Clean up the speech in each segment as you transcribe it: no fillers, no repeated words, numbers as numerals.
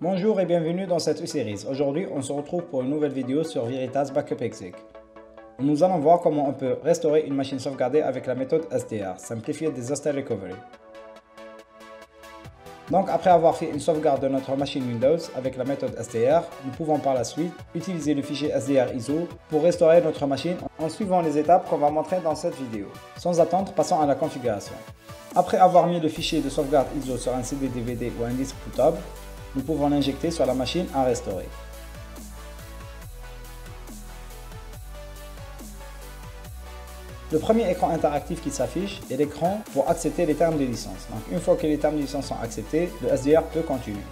Bonjour et bienvenue dans cette série. Aujourd'hui, on se retrouve pour une nouvelle vidéo sur Veritas Backup Exec. Nous allons voir comment on peut restaurer une machine sauvegardée avec la méthode SDR, Simplified Disaster Recovery. Donc, après avoir fait une sauvegarde de notre machine Windows avec la méthode SDR, nous pouvons par la suite utiliser le fichier SDR ISO pour restaurer notre machine en suivant les étapes qu'on va montrer dans cette vidéo. Sans attendre, passons à la configuration. Après avoir mis le fichier de sauvegarde ISO sur un CD DVD ou un disque bootable, nous pouvons l'injecter sur la machine à restaurer. Le premier écran interactif qui s'affiche est l'écran pour accepter les termes de licence. Donc, une fois que les termes de licence sont acceptés, le SDR peut continuer.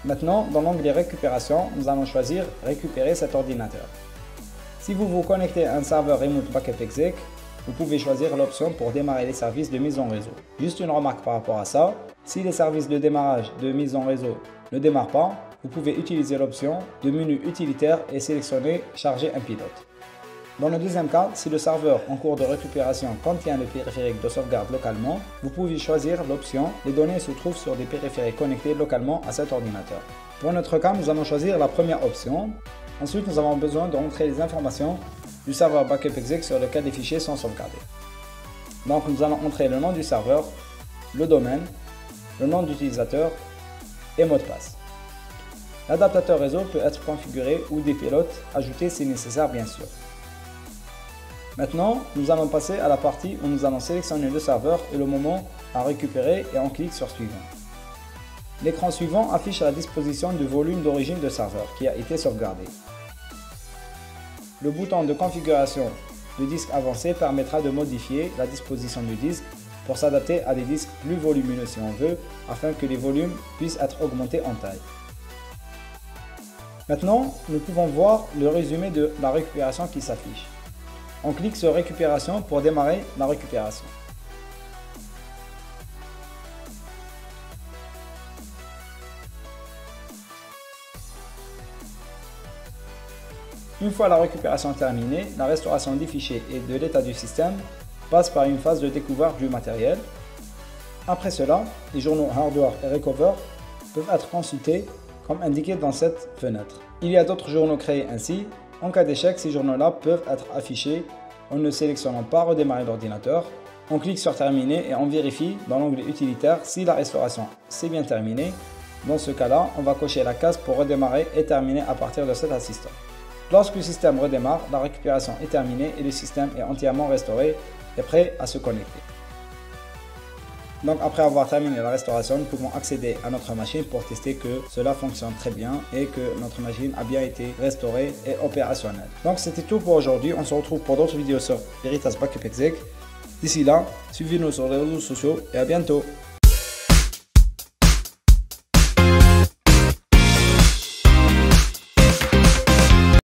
Maintenant, dans l'onglet récupération, nous allons choisir récupérer cet ordinateur. Si vous vous connectez à un serveur Remote Backup Exec, vous pouvez choisir l'option pour démarrer les services de mise en réseau. Juste une remarque par rapport à ça, si les services de démarrage de mise en réseau ne démarrent pas, vous pouvez utiliser l'option de menu utilitaire et sélectionner charger un pilote. Dans le deuxième cas, si le serveur en cours de récupération contient le périphérique de sauvegarde localement, vous pouvez choisir l'option « Les données se trouvent sur des périphériques connectés localement à cet ordinateur ». Pour notre cas, nous allons choisir la première option. Ensuite, nous avons besoin de rentrer les informations du serveur Backup Exec sur lequel les fichiers sont sauvegardés. Donc, nous allons entrer le nom du serveur, le domaine, le nom d'utilisateur et mot de passe. L'adaptateur réseau peut être configuré ou des pilotes ajoutés si nécessaire, bien sûr. Maintenant, nous allons passer à la partie où nous allons sélectionner le serveur et le moment à récupérer et on clique sur suivant. L'écran suivant affiche la disposition du volume d'origine de serveur qui a été sauvegardé. Le bouton de configuration du disque avancé permettra de modifier la disposition du disque pour s'adapter à des disques plus volumineux si on veut, afin que les volumes puissent être augmentés en taille. Maintenant, nous pouvons voir le résumé de la récupération qui s'affiche. On clique sur récupération pour démarrer la récupération. Une fois la récupération terminée, la restauration des fichiers et de l'état du système passe par une phase de découverte du matériel. Après cela, les journaux Hardware et Recover peuvent être consultés comme indiqué dans cette fenêtre. Il y a d'autres journaux créés ainsi. En cas d'échec, ces journaux-là peuvent être affichés en ne sélectionnant pas redémarrer l'ordinateur. On clique sur terminer et on vérifie dans l'onglet utilitaire si la restauration s'est bien terminée. Dans ce cas-là, on va cocher la case pour redémarrer et terminer à partir de cet assistant. Lorsque le système redémarre, la récupération est terminée et le système est entièrement restauré et prêt à se connecter. Donc après avoir terminé la restauration, nous pouvons accéder à notre machine pour tester que cela fonctionne très bien et que notre machine a bien été restaurée et opérationnelle. Donc c'était tout pour aujourd'hui, on se retrouve pour d'autres vidéos sur Veritas Backup Exec. D'ici là, suivez-nous sur les réseaux sociaux et à bientôt.